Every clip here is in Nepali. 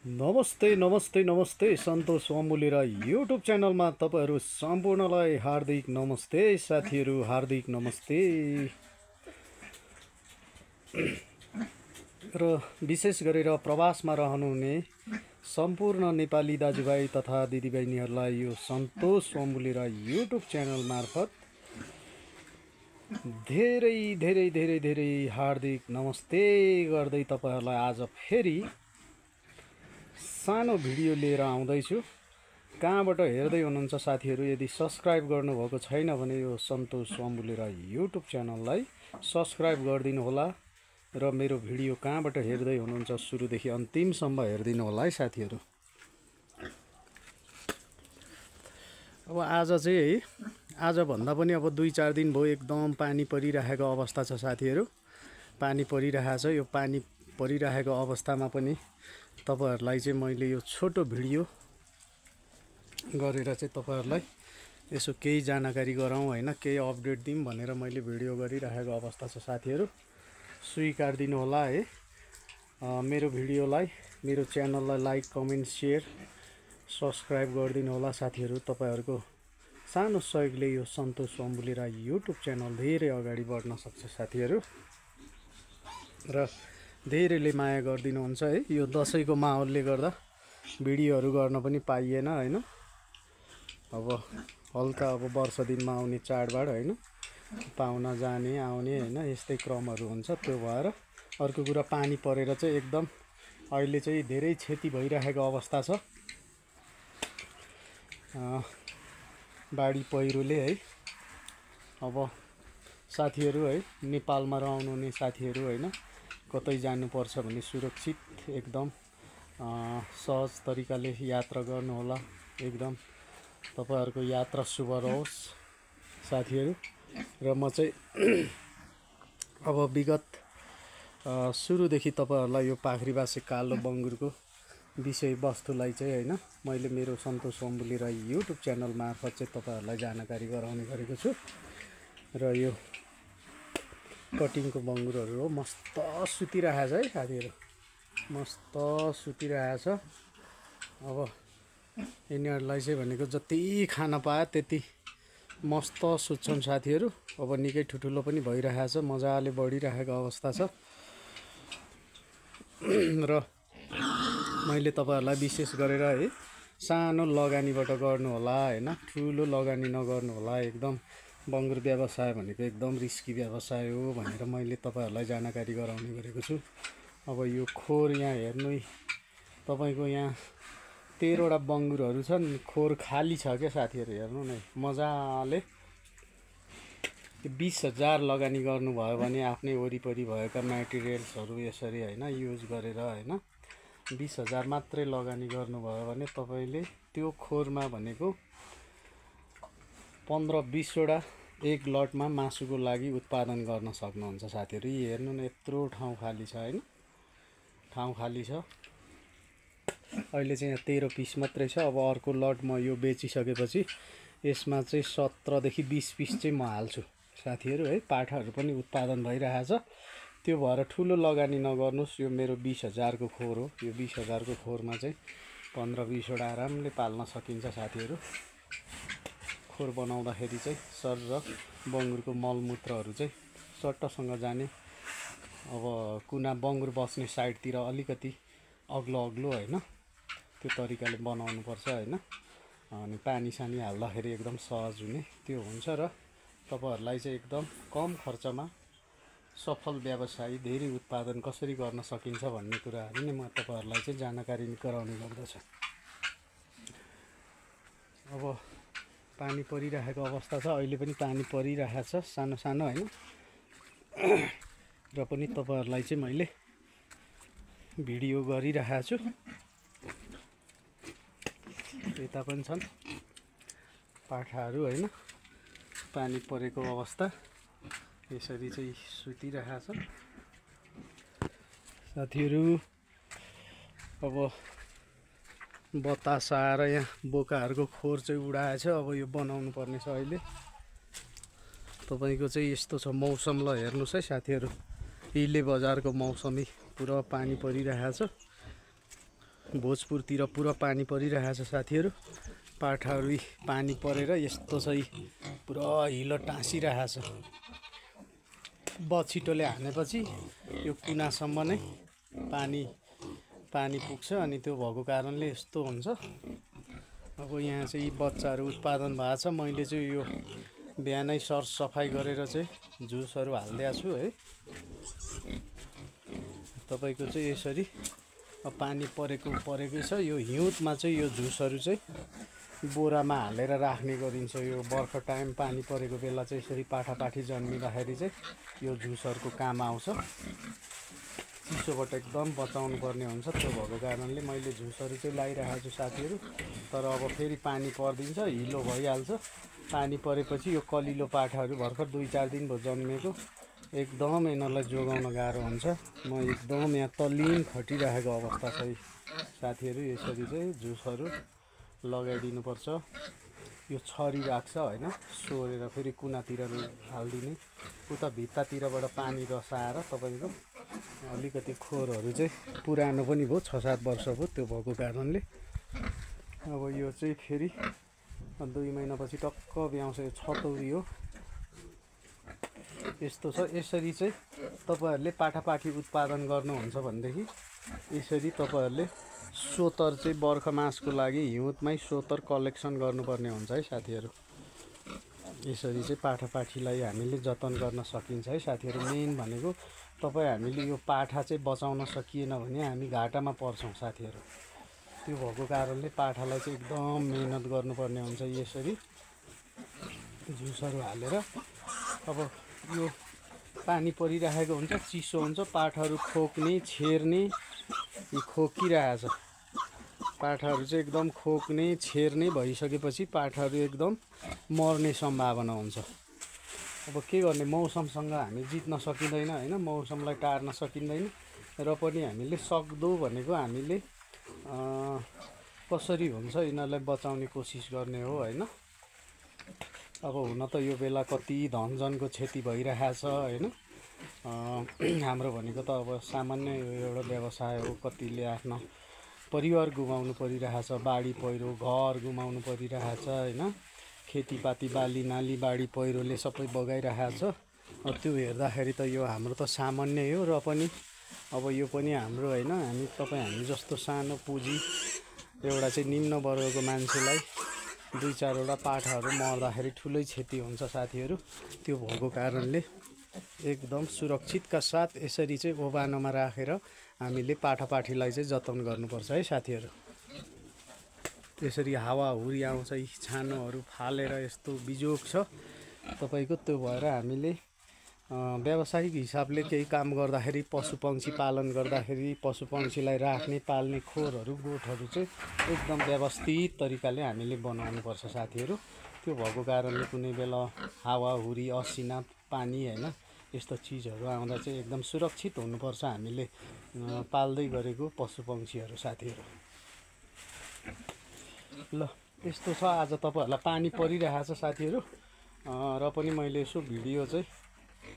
नमस्ते नमस्ते नमस्ते सन्तोष अमुले र युट्युब च्यानलमा तपाईँहरू सम्पूर्णलाई हार्दिक नमस्ते साथीहरू, हार्दिक नमस्ते। र विशेष गरेर प्रवासमा रहनुहुने सम्पूर्ण नेपाली दाजुभाइ तथा दिदीबहिनीहरूलाई यो सन्तोष अमुले र युट्युब च्यानल मार्फत धेरै धेरै धेरै धेरै हार्दिक नमस्ते गर्दै तपाईँहरूलाई आज फेरि सानो भिडियो लिएर आउँदैछु। कहाँबाट हेर्दै हुनुहुन्छ साथीहरू, यदि सब्सक्राइब गर्नुभएको छैन भने यो सन्तोष अमुले र युट्युब च्यानललाई सब्सक्राइब गरिदिनु होला र मेरो भिडियो कहाँबाट हेर्दै हुनुहुन्छ सुरुदेखि अन्तिमसम्म हेरिदिनु होला है साथीहरू। अब आज चाहिँ है, आजभन्दा पनि अब 2-4 दिन भयो एकदम पानी परिरहेको अवस्था छ साथीहरू। पानी परिरहेको छ। यो पानी परिरहेको अवस्थामा पनि तपाईहरूलाई चाहिँ मैले यो छोटो भिडियो गरेर चाहिँ तपाईहरूलाई यसो केही जानकारी गराउँ होइन, केही अपडेट दिउँ भनेर मैले भिडियो गरिरहेको अवस्था छ साथीहरू। स्वीकार दिनु होला है। मेरो भिडियोलाई, मेरो च्यानललाई लाइक, कमेन्ट, सेयर, सब्सक्राइब गरिदिनु होला साथीहरू। तपाईँहरूको सानो सहयोगले यो सन्तोष अमुले र युट्युब च्यानल धेरै अगाडि बढ्न सक्छ साथीहरू। र धेरैले माया गरिदिनुहुन्छ है। यो दसैँको माहौलले गर्दा भिडियोहरू गर्न पनि पाइएन होइन। अब हल्का अब वर्ष दिनमा आउने चाडबाड होइन, पाहुना जाने आउने होइन, यस्तै क्रमहरू हुन्छ। त्यो भएर अर्को कुरा, पानी परेर चाहिँ एकदम अहिले चाहिँ धेरै क्षति भइरहेको अवस्था छ बाढी पहिरोले है। अब साथीहरू है, नेपालमा रहनुहुने साथीहरू होइन, कतै जानुपर्छ भने सुरक्षित एकदम सहज तरिकाले यात्रा गर्नुहोला। एकदम तपाईँहरूको यात्रा शुभ रहोस् साथीहरू। र म चाहिँ अब विगत सुरुदेखि तपाईँहरूलाई यो पाखरीबासे कालो बङ्गुरको विषयवस्तुलाई चाहिँ होइन, मैले मेरो सन्तोष अमुले र युट्युब च्यानल मार्फत चाहिँ तपाईँहरूलाई जानकारी गराउने गरेको छु। र यो कटिङको बङ्गुरहरू हो, मस्त सुतिरहेछ है साथीहरू, मस्त सुतिरहेछ। अब यिनीहरूलाई चाहिँ भनेको जति खान पायो त्यति मस्त सुत्छन् साथीहरू। अब निकै ठुल्ठुलो पनि भइरहेछ, मजाले बढिरहेको अवस्था छ। र मैले तपाईँहरूलाई विशेष गरेर है, सानो लगानीबाट गर्नु होला होइन, ठुलो लगानी नगर्नु होला। एकदम बङ्गुर व्यवसाय भनेको एकदम रिस्की व्यवसाय हो भनेर मैले तपाईँहरूलाई जानकारी गराउने गरेको छु। अब यो खोर यहाँ हेर्नु, तपाईँको यहाँ 13वटा बङ्गुरहरू छन्, खोर खाली छ क्या साथीहरू। हेर्नु न मजाले। 20,000 लगानी गर्नुभयो भने आफ्नै वरिपरि भएका मेटेरियल्सहरू यसरी होइन युज गरेर होइन, 20,000 मात्रै लगानी गर्नुभयो भने तपाईँले त्यो खोरमा भनेको 15-20वटा एक लटमा मासुको लागि उत्पादन गर्न सक्नुहुन्छ साथीहरू। यी हेर्नु न, यत्रो ठाउँ खाली छ होइन, ठाउँ खाली छ। अहिले चाहिँ यहाँ 13 पिस मात्रै छ। अब अर्को लट म यो बेचिसकेपछि यसमा चाहिँ 17देखि 20 पिस चाहिँ म हाल्छु साथीहरू है। पाठाहरू पनि उत्पादन भइरहेछ। त्यो भएर ठुलो लगानी नगर्नुहोस्। यो मेरो 20,000को खोर हो। यो 20,000को खोरमा चाहिँ 15-20वटा आरामले पाल्न सकिन्छ साथीहरू। खोर बनाउँदाखेरि चाहिँ सर र बङ्गुरको मलमूत्रहरू चाहिँ सट्टसँग जाने। अब कुना बङ्गुर बस्ने साइडतिर अलिकति अग्लो अग्लो होइन, त्यो तरिकाले बनाउनुपर्छ होइन। अनि पानी सानी हाल्दाखेरि एकदम सहज हुने त्यो हुन्छ। र तपाईँहरूलाई चाहिँ एकदम कम खर्चमा सफल व्यवसाय, धेरै उत्पादन कसरी गर्न सकिन्छ भन्ने कुराहरू नै म तपाईँहरूलाई चाहिँ जानकारी गराउने गर्दछु। अब पानी परिरहेको अवस्था छ, अहिले पनि पानी परिरहेको छ सानो सानो होइन। र पनि तपाईँहरूलाई चाहिँ मैले भिडियो गरिरहेको छु। यता पनि छन् पाठाहरू होइन, पानी परेको अवस्था यसरी चाहिँ सुतिरहेछ साथीहरू। अब बतास आएर यहाँ बोकाहरूको खोर चाहिँ उडाएछ। अब यो बनाउनु पर्ने छ अहिले। तपाईँको चाहिँ यस्तो छ मौसम। ल हेर्नुहोस् है साथीहरू, हिले बजारको मौसमी पुरा पानी परिरहेछ। भोजपुरतिर पुरा पानी परिरहेछ साथीहरू। पाठाहरू पानी परेर यस्तो चाहिँ पुरा हिलो टाँसिरहेछ। बछिटोले हानेपछि यो कुनासम्म नै पानी पुग्छ अनि त्यो भएको कारणले यस्तो हुन्छ। अब यहाँ चाहिँ बच्चाहरू उत्पादन भएको छ। मैले चाहिँ यो बिहानै सरसफाइ गरेर चाहिँ जुसहरू हालिदिएको छु है। तपाईँको चाहिँ यसरी पानी परेकै छ। यो हिउँदमा चाहिँ यो जुसहरू चाहिँ बोरामा हालेर राख्ने गरिन्छ। यो बर्खा टाइम पानी परेको बेला चाहिँ यसरी पाठापाठी जन्मिँदाखेरि चाहिँ यो जुसहरूको काम आउँछ। चिसोबाट एकदम बचाउनु पर्ने हुन्छ। त्यो भएको कारणले मैले जुसहरू चाहिँ लगाइरहेको छु साथीहरू। तर अब फेरि पानी परिदिन्छ, हिलो भइहाल्छ। पानी परेपछि यो कलिलो पाठाहरू भर्खर 2-4 दिन भयो जन्मेको, एकदम यिनीहरूलाई जोगाउन गाह्रो हुन्छ। म एकदम यहाँ तल्लीन खटिरहेको अवस्था छ साथीहरू। यसरी चाहिँ जुसहरू लगाइदिनुपर्छ। यो छरी राख्छ होइन, सोरेर फेरि कुनातिर हालिदिने। उता भित्तातिरबाट पानी रसाएर तपाईँको अलिकति खोरहरू चाहिँ पुरानो पनि भयो, 6-7 वर्ष भयो। त्यो भएको कारणले अब यो चाहिँ फेरि 2 महिनापछि टक्क ब्याउँछ। यो छतौरी हो, यस्तो छ। यसरी चाहिँ तपाईँहरूले पाठापाठी उत्पादन गर्नुहुन्छ भनेदेखि यसरी तपाईँहरूले सोतर चाहिँ बर्खा मासको लागि हिउँदमै सोतर कलेक्सन गर्नुपर्ने हुन्छ है साथीहरू। यसरी चाहिँ पाठापाठीलाई हामीले जतन गर्न सकिन्छ है साथीहरू। मेन भनेको तपाईँ हामीले यो पाठा चाहिँ बचाउन सकिएन भने हामी घाटामा पर्छौँ साथीहरू। त्यो भएको कारणले पाठालाई चाहिँ एकदम मेहनत गर्नुपर्ने हुन्छ। यसरी जुसहरू हालेर अब यो पानी परिरहेको हुन्छ, चिसो हुन्छ, पाठाहरू खोक्ने छेर्ने खोकिरहेछ। पाठाहरू चाहिँ एकदम खोक्ने छेर्ने भइसकेपछि पाठाहरू एकदम मर्ने सम्भावना हुन्छ। अब के गर्ने, मौसमसँग हामी जित्न सकिँदैन होइन, मौसमलाई टार्न सकिँदैन। र पनि हामीले सक्दो भनेको हामीले कसरी हुन्छ यिनीहरूलाई बचाउने कोसिस गर्ने हो होइन। अब हुन त यो बेला कति धनजनको क्षति भइरहेछ होइन। हाम्रो भनेको त अब सामान्य यो एउटा व्यवसाय हो। कतिले आफ्नो परिवार गुमाउनु परिरहेछ, बाढी पहिरो घर गुमाउनु परिरहेछ होइन। खेतीपाती बाली नाली बाढी पहिरोले सबै बगाइरहेछ। त्यो हेर्दाखेरि त यो हाम्रो त सामान्य हो। र पनि अब यो पनि हाम्रो होइन, हामी जस्तो सानो पुँजी एउटा चाहिँ निम्न वर्गको मान्छेलाई 2-4वटा पाठाहरू मर्दाखेरि ठुलै क्षति हुन्छ साथीहरू। त्यो भएको कारणले एकदम सुरक्षितका साथ यसरी चाहिँ ओभानोमा राखेर हामीले पाठापाठीलाई चाहिँ जतन गर्नुपर्छ है साथीहरू। त्यसरी हावाहुरी आउँछ, छानोहरू फालेर यस्तो बिजोग छ तपाईँको। त्यो भएर हामीले व्यावसायिक हिसाबले केही काम गर्दाखेरि, पशुपक्षी पालन गर्दाखेरि पशुपक्षीलाई राख्ने पाल्ने खोरहरू गोठहरू चाहिँ एकदम व्यवस्थित तरिकाले हामीले बनाउनुपर्छ साथीहरू। त्यो भएको कारणले कुनै बेला हावाहुरी असिना पानी होइन यस्तो चिजहरू आउँदा चाहिँ एकदम सुरक्षित हुनुपर्छ हामीले पाल्दै गरेको पशुपक्षीहरू साथीहरू। ल यस्तो छ। आज तपाईँहरूलाई पानी परिरहेछ साथीहरू। र पनि मैले यसो भिडियो चाहिँ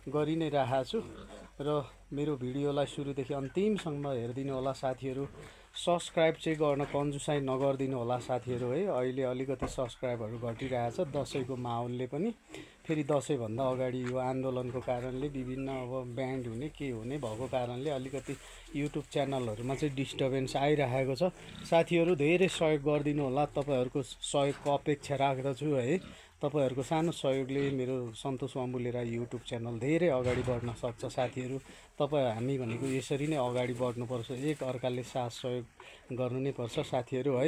गरि नै राखेको छु। र मेरो भिडियोलाई सुरुदेखि अन्तिमसम्म हेरिदिनु होला साथीहरू। सब्सक्राइब चाहिँ गर्न कन्जुसाइ नगरिदिनु होला साथीहरू है। अहिले अलिकति सब्सक्राइबहरू घटिरहेछ दसैँको माहौलले पनि। फेरि दसैँभन्दा अगाडि यो आन्दोलनको कारणले विभिन्न अब ब्यान्ड हुने के हुने भएको कारणले अलिकति युट्युब च्यानलहरूमा चाहिँ डिस्टर्बेन्स आइरहेको छ साथीहरू। धेरै सहयोग गरिदिनु होला। तपाईँहरूको सहयोगको अपेक्षा राख्दछु है। तपाईँहरूको सानो सहयोगले मेरो सन्तोष अम्बुले राई युट्युब च्यानल धेरै अगाडि बढ्न सक्छ साथीहरू। हामी भनेको यसरी नै अगाडि बढ्नुपर्छ, एक अर्काले साथ सहयोग गर्नु नै पर्छ साथीहरू है।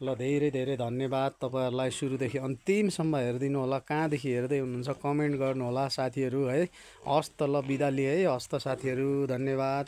ल धेरै धेरै धन्यवाद तपाईँहरूलाई। सुरुदेखि अन्तिमसम्म हेरिदिनु होला। कहाँदेखि हेर्दै हुनुहुन्छ कमेन्ट गर्नु होला साथीहरू है। हस्त ल बिदा लिए है। हस्त साथीहरू, धन्यवाद।